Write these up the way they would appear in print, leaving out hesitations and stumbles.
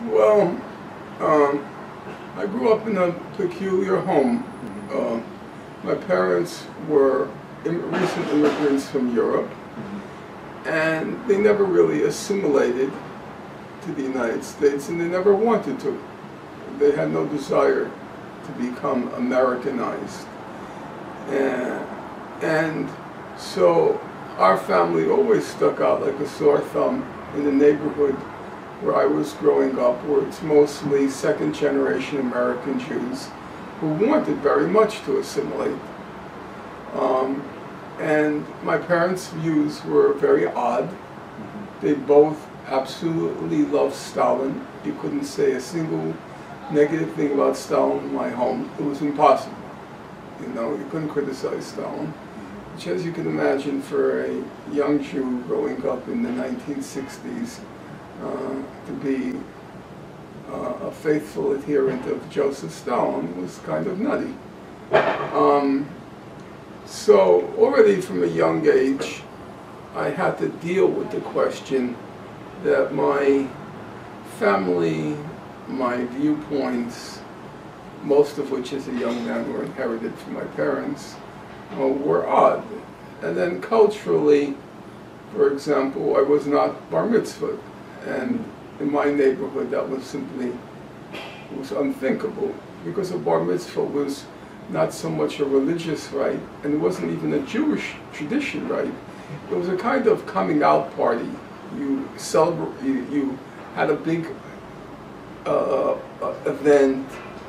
Well, I grew up in a peculiar home. My parents were recent immigrants from Europe, and they never really assimilated to the United States, and they never wanted to. They had no desire to become Americanized. And so our family always stuck out like a sore thumb in the neighborhood where I was growing up, where it's mostly second-generation American Jews who wanted very much to assimilate. And my parents' views were very odd. They both absolutely loved Stalin. You couldn't say a single negative thing about Stalin in my home. It was impossible. You know, you couldn't criticize Stalin. Which, as you can imagine, for a young Jew growing up in the 1960s, to be a faithful adherent of Joseph Stalin was kind of nutty. So already from a young age, I had to deal with the question that my family, my viewpoints, most of which as a young man were inherited from my parents, were odd. And then culturally, for example, I was not bar mitzvahed. And in my neighborhood, that was simply, it was unthinkable, because a bar mitzvah was not so much a religious rite, and it wasn't even a Jewish tradition rite. It was a kind of coming out party. You celebrate, you had a big event,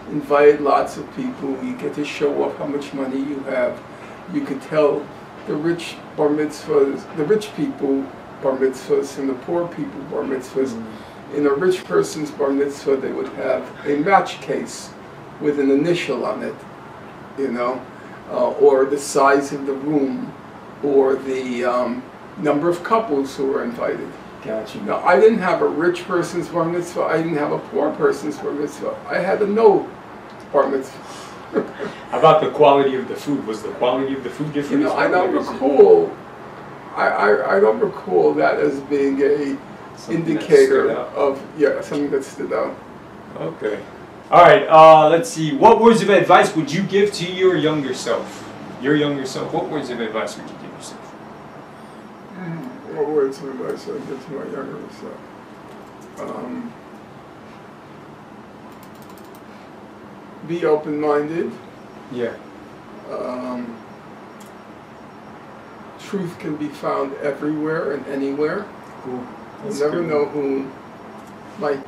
invited lots of people, you get to show off how much money you have. You could tell the rich bar mitzvahs, the rich people bar mitzvahs and the poor people bar mitzvahs. In a rich person's bar mitzvah, they would have a match case with an initial on it, you know, or the size of the room, or the number of couples who were invited. Gotcha. Now, I didn't have a rich person's bar mitzvah, I didn't have a poor person's bar mitzvah. I had a no bar mitzvah. How about the quality of the food? Was the quality of the food different? You know, I don't recall. I don't recall that as being a indicator of something that stood out. Okay. All right. Let's see. What words of advice would you give to your younger self? Your younger self. What words of advice would you give yourself? What words of advice would I give to my younger self? Be open-minded. Yeah. Truth can be found everywhere and anywhere. Cool. You never know who might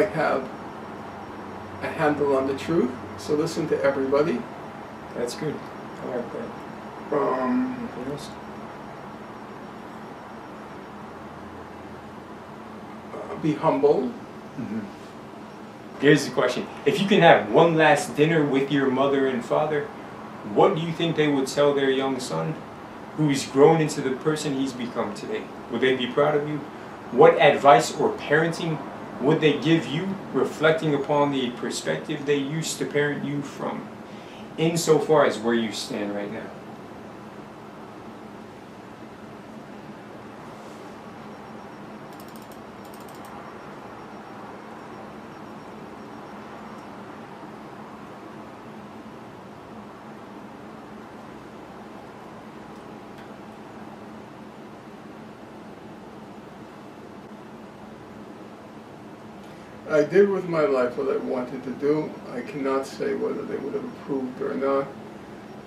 have a handle on the truth. So listen to everybody. That's good. I like that. Anything else? Be humble. Here's the question. If you can have one last dinner with your mother and father, what do you think they would tell their young son, who's grown into the person he's become today? Would they be proud of you? What advice or parenting would they give you, reflecting upon the perspective they used to parent you from, insofar as where you stand right now? I did with my life what I wanted to do. I cannot say whether they would have approved or not.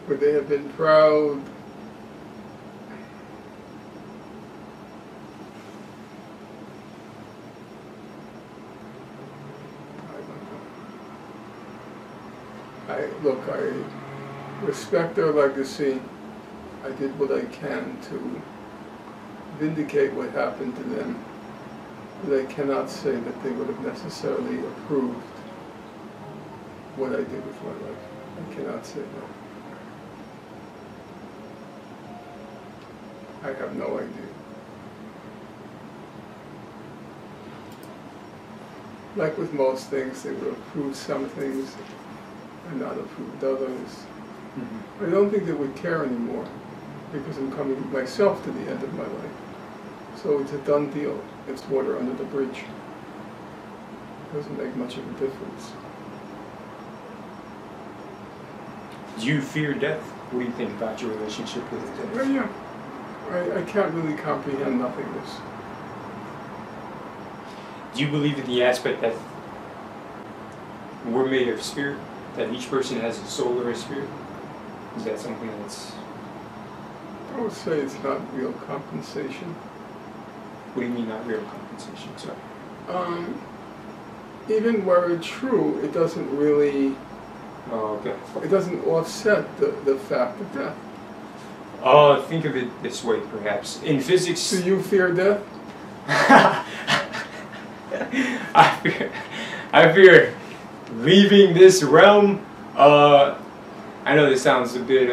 Would they have been proud? I don't know. Look, I respect their legacy. I did what I can to vindicate what happened to them. But I cannot say that they would have necessarily approved what I did with my life. I cannot say that. I have no idea. Like with most things, they would approve some things and not approved others. I don't think they would care anymore, because I'm coming myself to the end of my life. So it's a done deal. It's water under the bridge. Doesn't make much of a difference. Do you fear death? What do you think about your relationship with death? Well, yeah. I can't really comprehend nothingness. Do you believe in the aspect that we're made of spirit? That each person has a soul or a spirit? Is that something that's... I would say it's not real compensation. What do you mean not real compensation? Sorry. Even were it true, it doesn't really... Oh, okay. It doesn't offset the fact of death. Think of it this way, perhaps. In physics... Do you fear death? I fear leaving this realm. I know this sounds a bit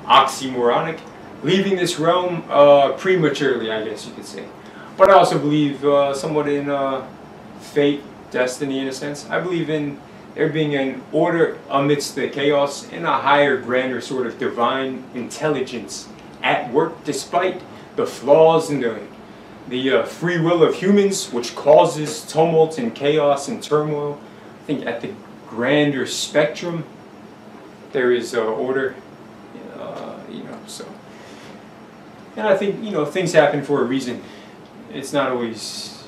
oxymoronic. Leaving this realm prematurely, I guess you could say. But I also believe somewhat in fate, destiny in a sense. I believe in there being an order amidst the chaos and a higher, grander sort of divine intelligence at work despite the flaws and the free will of humans, which causes tumult and chaos and turmoil. I think at the grander spectrum, there is order, so. And I think, things happen for a reason. It's not always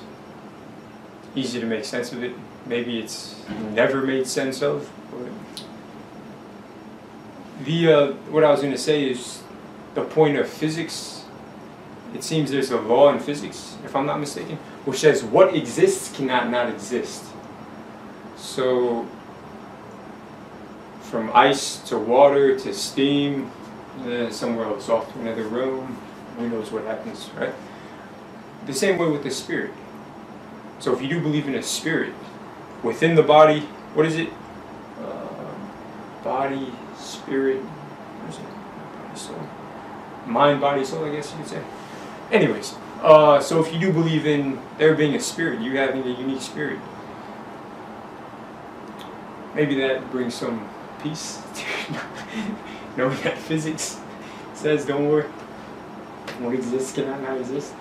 easy to make sense of it. Maybe it's never made sense of. But what I was going to say is the point of physics. It seems there's a law in physics, if I'm not mistaken, which says what exists cannot not exist. So, from ice to water to steam, somewhere else off to another room, who knows what happens, right? The same way with the spirit. So if you do believe in a spirit, within the body, what is it? Body, spirit, what is it? Body, soul. Mind, body, soul, I guess you could say. Anyways, so if you do believe in there being a spirit, you having a unique spirit, maybe that brings some peace to knowing that physics says, don't worry, what exists cannot not exist.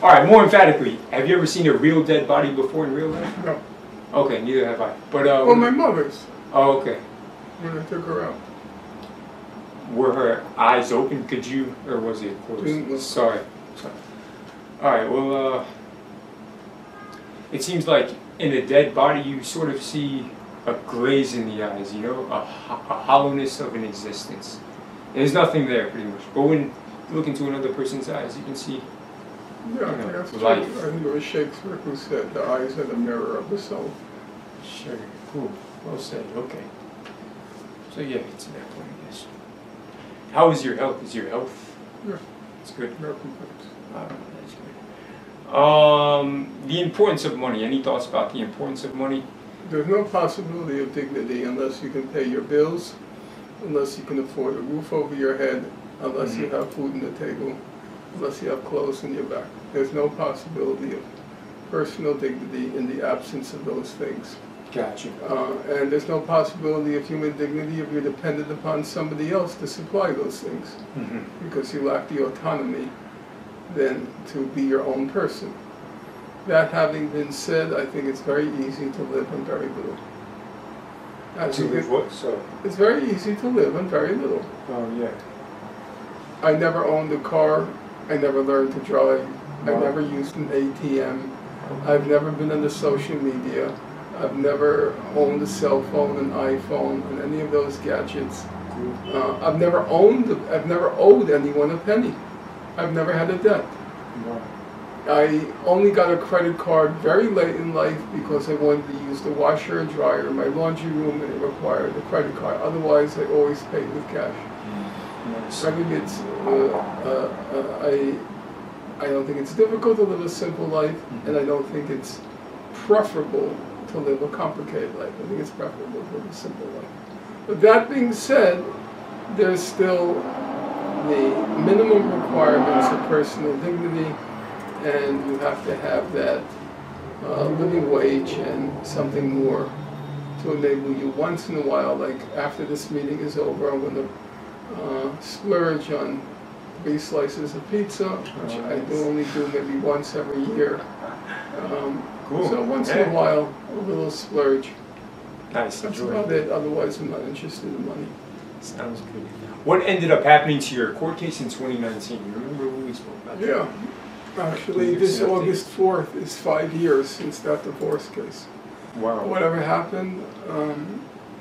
Alright, more emphatically, have you ever seen a real dead body before in real life? No. Okay, neither have I. But well, my mother's. Oh, okay. When I took her out. Were her eyes open? Could you, or was it closed? Sorry. Alright, well, it seems like in a dead body you sort of see a glaze in the eyes, a hollowness of an existence. There's nothing there, pretty much. But when you look into another person's eyes, you can see that's life. True. I think it was Shakespeare who said the eyes are the mirror of the soul. Sure. Cool. Well said. Okay. So yeah, it's that point, I guess. How is your health? Is your health? Yeah. It's good. No complaints. That's good. The importance of money. Any thoughts about the importance of money? There's no possibility of dignity unless you can pay your bills, unless you can afford a roof over your head, unless you have food on the table, unless you have clothes on your back. There's no possibility of personal dignity in the absence of those things. Gotcha. And there's no possibility of human dignity if you're dependent upon somebody else to supply those things, because you lack the autonomy then to be your own person. That having been said, I think it's very easy to live on very little. To live what? So. It's very easy to live on very little. Oh yeah. I never owned a car. I never learned to drive. Wow. I never used an ATM. I've never been into social media. I've never owned a cell phone, an iPhone, and any of those gadgets. I've never owed anyone a penny. I've never had a debt. Wow. I only got a credit card very late in life because I wanted to use the washer and dryer in my laundry room, and it required a credit card. Otherwise, I always paid with cash. So I think it's, I don't think it's difficult to live a simple life, and I don't think it's preferable to live a complicated life. I think it's preferable to live a simple life. But that being said, there's still the minimum requirements of personal dignity, and you have to have that living wage and something more to enable you once in a while, like after this meeting is over, I'm going to splurge on 3 slices of pizza, which I do only do maybe once every year. Cool. So once in a while, a little splurge. Nice. That's Enjoy. about it. Otherwise, I'm not interested in money. Sounds good. What ended up happening to your court case in 2019? You remember when we spoke about that? Yeah. Actually, this August 4th is 5 years since that divorce case. Wow. Whatever happened,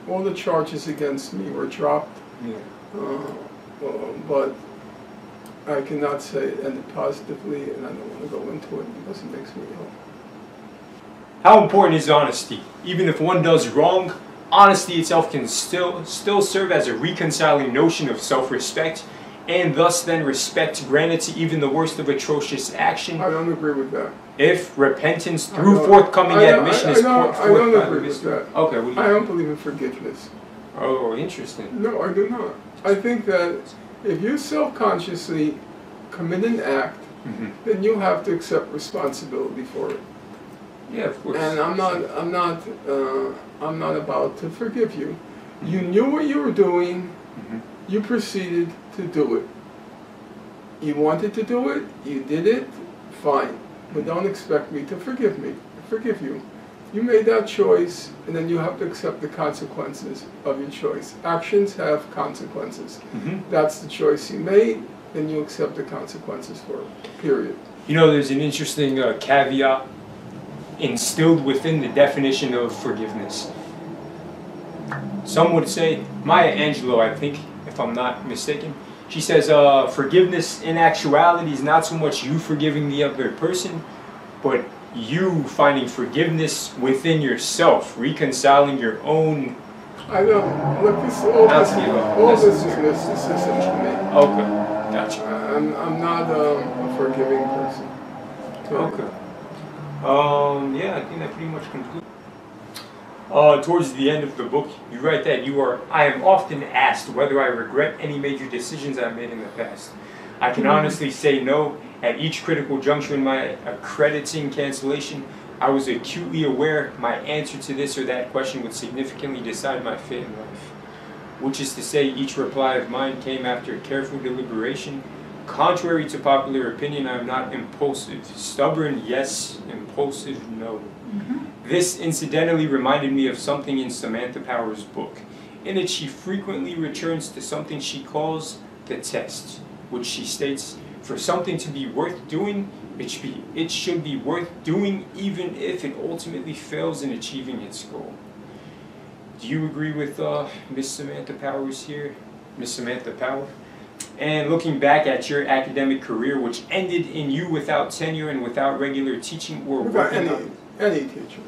all the charges against me were dropped. Yeah. But I cannot say it ended positively, and I don't want to go into it because it makes me ill. How important is honesty? Even if one does wrong, honesty itself can still serve as a reconciling notion of self-respect, and thus then respect granted to even the worst of atrocious action. I don't agree with that. If repentance through forthcoming admission is forth I don't by the agree with that. Okay, what do I you? don't believe in forgiveness. Oh, interesting. No, I do not. I think that if you self-consciously commit an act, then you have to accept responsibility for it. Yeah, of course. And I'm not about to forgive you. You knew what you were doing. You proceeded to do it. You wanted to do it. You did it. Fine. But don't expect me to forgive you. You made that choice, and then you have to accept the consequences of your choice. Actions have consequences. That's the choice you made, then you accept the consequences for it. Period. You know, there's an interesting caveat instilled within the definition of forgiveness. Some would say, Maya Angelou, I think, if I'm not mistaken, she says forgiveness in actuality is not so much you forgiving the other person, but you finding forgiveness within yourself, reconciling your own. I know. Look, all this is mysticism to me. Okay, gotcha. I'm not a forgiving person. Okay. Yeah, I think that pretty much concludes. Towards the end of the book, you write that I am often asked whether I regret any major decisions I made in the past. I can honestly say no. At each critical juncture in my accrediting cancellation, I was acutely aware my answer to this or that question would significantly decide my fate in life. Which is to say, each reply of mine came after careful deliberation. Contrary to popular opinion, I am not impulsive. Stubborn, yes. Impulsive, no. This incidentally reminded me of something in Samantha Power's book. In it, she frequently returns to something she calls the test, which she states, for something to be worth doing, it should be worth doing even if it ultimately fails in achieving its goal. Do you agree with Miss Samantha Powers here? Miss Samantha Power? And looking back at your academic career, which ended in you without tenure and without regular teaching or Without working any teacher.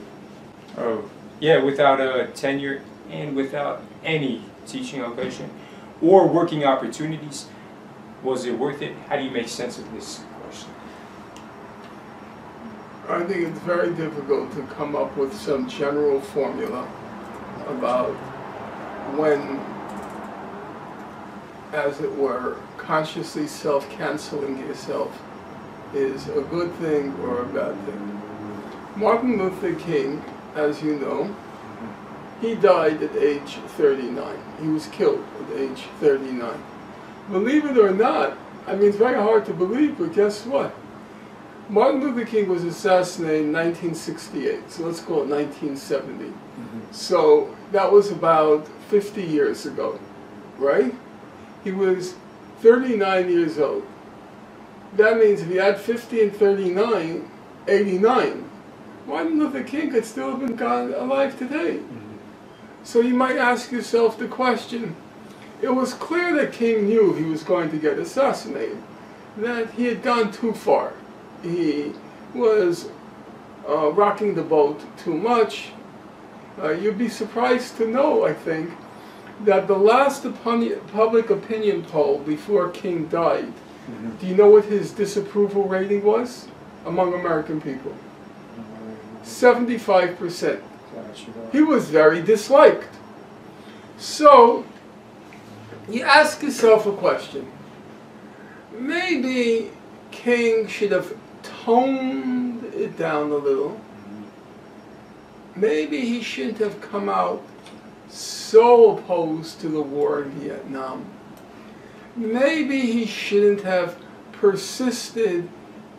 Oh, yeah, without tenure and without any teaching occasion or working opportunities, was it worth it? How do you make sense of this question? I think it's very difficult to come up with some general formula about when, as it were, consciously self-canceling yourself is a good thing or a bad thing. Martin Luther King, as you know, he died at age 39. He was killed at age 39. Believe it or not, I mean, it's very hard to believe, but guess what? Martin Luther King was assassinated in 1968, so let's call it 1970. So that was about 50 years ago, right? He was 39 years old. That means if you add 50 and 39, 89. Martin Luther King could still have been alive today. So you might ask yourself the question, it was clear that King knew he was going to get assassinated, that he had gone too far. He was rocking the boat too much. You'd be surprised to know, I think, that the last public opinion poll before King died, do you know what his disapproval rating was among American people? 75%. He was very disliked. So, you ask yourself a question. Maybe King should have toned it down a little. Maybe he shouldn't have come out so opposed to the war in Vietnam. maybe he shouldn't have persisted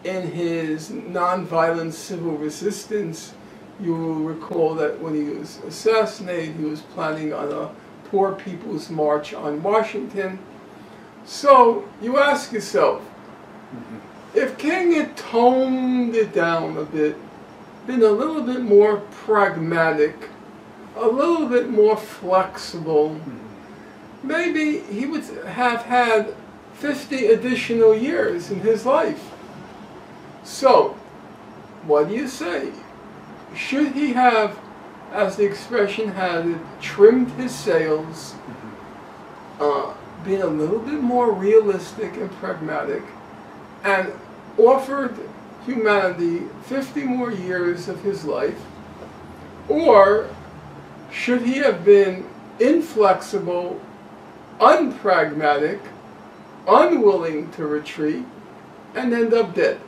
in his nonviolent civil resistance. You will recall that when he was assassinated, he was planning on a Poor People's March on Washington. So you ask yourself, if King had toned it down a bit, been a little bit more pragmatic, a little bit more flexible, maybe he would have had 50 additional years in his life. So, what do you say? Should he have, as the expression had it, trimmed his sails, been a little bit more realistic and pragmatic, and offered humanity 50 more years of his life? Or should he have been inflexible, unpragmatic, unwilling to retreat, and end up dead?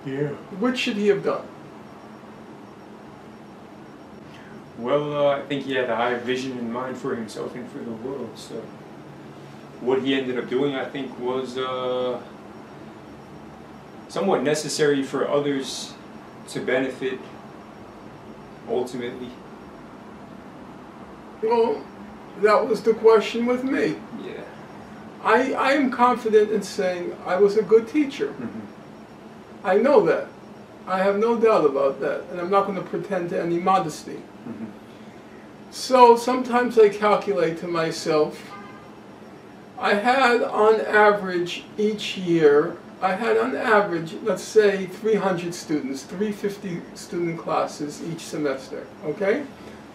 Yeah. Which should he have done? Well, I think he had a higher vision in mind for himself and for the world. So, what he ended up doing, I think, was somewhat necessary for others to benefit ultimately. Well, that was the question with me. Yeah. I am confident in saying I was a good teacher. I know that. I have no doubt about that, and I'm not going to pretend to any modesty. So sometimes I calculate to myself, I had on average each year, I had on average, let's say 300 students, 350 student classes each semester, okay?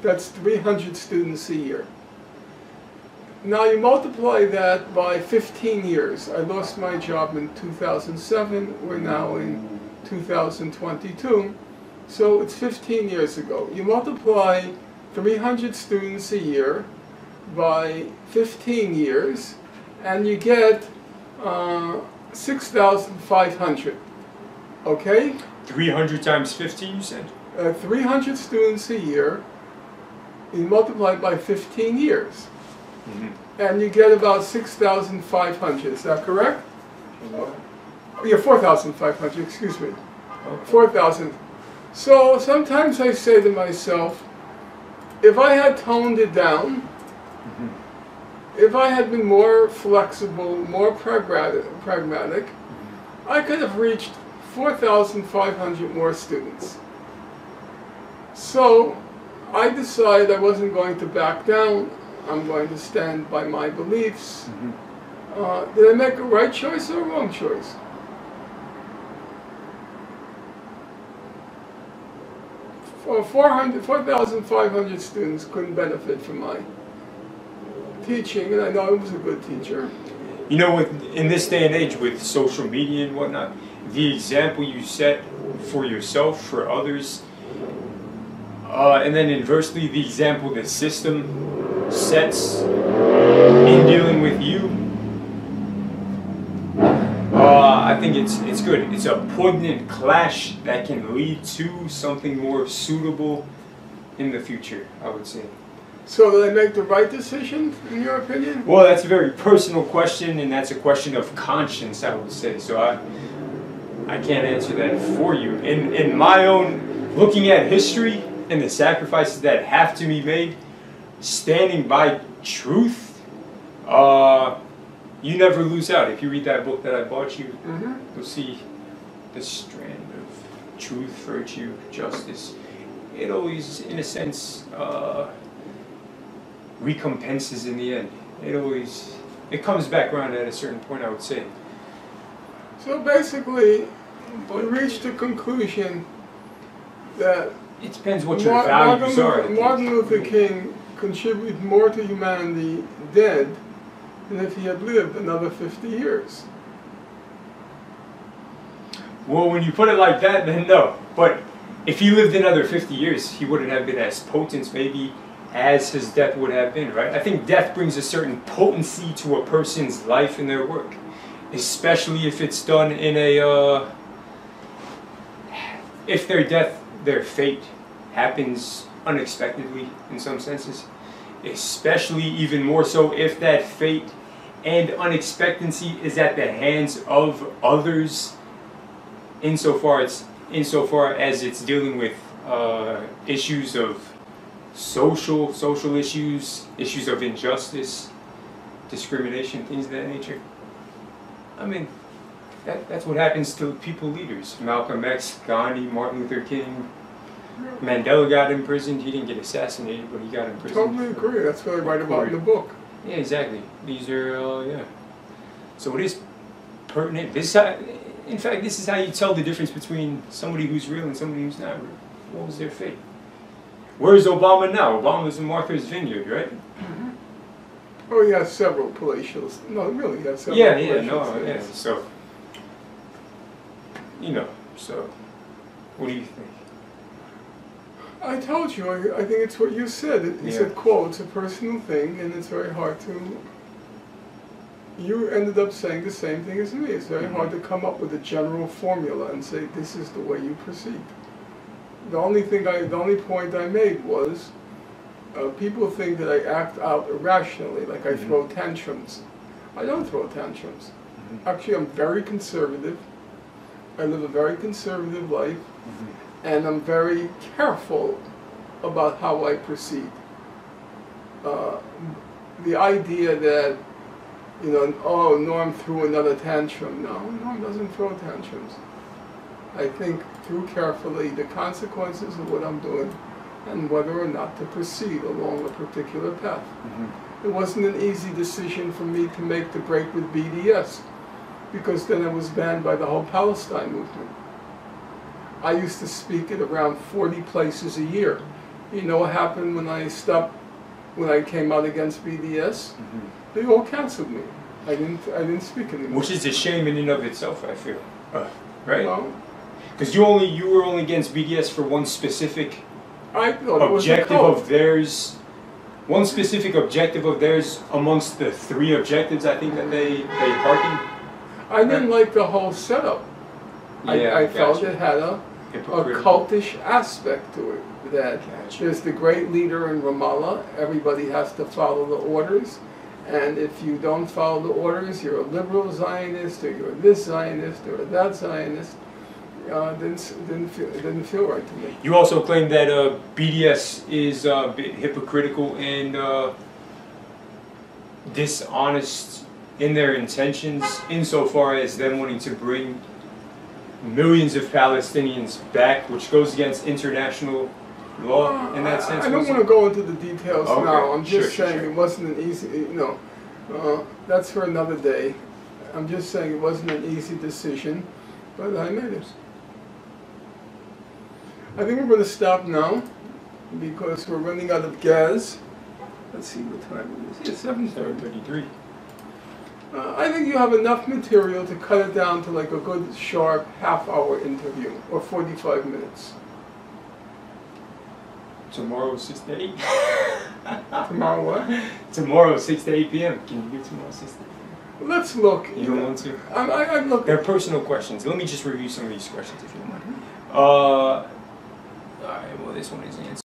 That's 300 students a year. Now you multiply that by 15 years. I lost my job in 2007, we're now in 2022, so it's 15 years ago. You multiply 300 students a year by 15 years, and you get 6,500, okay? 300 times 15, you said? 300 students a year, you multiply by 15 years, and you get about 6,500, is that correct? Yeah, 4,500, excuse me. 4,000. So sometimes I say to myself, if I had toned it down, if I had been more flexible, more pragmatic, I could have reached 4,500 more students. So I decided I wasn't going to back down. I'm going to stand by my beliefs. Did I make a right choice or a wrong choice? Well, 4,500 students couldn't benefit from my teaching, and I know I was a good teacher. You know, in this day and age with social media and whatnot, the example you set for yourself, for others, and then inversely, the example the system sets in dealing with you, I think it's good. It's a poignant clash that can lead to something more suitable in the future, I would say. So did I make the right decision, in your opinion? Well, that's a very personal question, and that's a question of conscience, I would say. So I can't answer that for you. In my own, looking at history and the sacrifices that have to be made, standing by truth, you never lose out. If you read that book that I bought you, you'll see the strand of truth, virtue, justice. It always, in a sense, recompenses in the end. It comes back around at a certain point, I would say. So basically, we reached the conclusion that it depends what your values are. Martin Luther King contributed more to humanity dead than if he had lived another 50 years. Well, when you put it like that, then no. But if he lived another 50 years, he wouldn't have been as potent, maybe, as his death would have been, right? I think death brings a certain potency to a person's life and their work, especially if it's done in a, if their death, their fate happens unexpectedly in some senses, especially even more so if that fate and unexpectancy is at the hands of others, insofar as it's dealing with issues of social issues of injustice, discrimination, things of that nature. I mean, that's what happens to people leaders. Malcolm X, Gandhi, Martin Luther King. Mandela got imprisoned. He didn't get assassinated, but he got imprisoned. Totally agree. That's what I write about in the book. Yeah, exactly. These are, yeah. So it is pertinent. In fact, this is how you tell the difference between somebody who's real and somebody who's not real. What was their fate? Where is Obama now? Obama's in Martha's Vineyard, right? Mm-hmm. Oh, he has several palatials. No, really, he has several palatials. So, so, what do you think? I told you, I think it's what you said. You said, quote, it's a personal thing, and it's very hard to... You ended up saying the same thing as me. It's very hard to come up with a general formula and say, this is the way you proceed. The only point I made was, people think that I act out irrationally, like I throw tantrums. I don't throw tantrums. Actually, I'm very conservative. I live a very conservative life. And I'm very careful about how I proceed. The idea that, oh, Norm threw another tantrum. No, Norm doesn't throw tantrums. I think through carefully the consequences of what I'm doing and whether or not to proceed along a particular path. It wasn't an easy decision for me to make the break with BDS, because then I was banned by the whole Palestine movement. I used to speak at around 40 places a year. You know what happened when I came out against BDS? They all canceled me. I didn't speak anymore. Which is a shame in and of itself, I feel. Right? Well, because you were only against BDS for one specific objective of theirs. One specific objective of theirs amongst the three objectives I think that they hearkened. I didn't like the whole setup. I felt it had a cultish aspect to it. That there's the great leader in Ramallah, everybody has to follow the orders, and if you don't follow the orders, you're a liberal Zionist, or you're this Zionist, or that Zionist. Didn't feel right to me. You also claim that BDS is a bit hypocritical and dishonest in their intentions, insofar as them wanting to bring millions of Palestinians back, which goes against international law in that sense. I don't want to go into the details now. I'm just saying it wasn't an easy, that's for another day. I'm just saying it wasn't an easy decision, but I made it. I think we're going to stop now because we're running out of gas. Let's see what time it is. It's 7:33. I think you have enough material to cut it down to like a good, sharp half-hour interview, or 45 minutes. Tomorrow 6 to 8. Tomorrow what? Tomorrow 6 to 8 p.m. Can you do tomorrow 6 to 8 p.m.? Let's look. You don't want to? I'm looking. They're personal questions. Let me just review some of these questions if you don't mind. Alright, well this one is answered.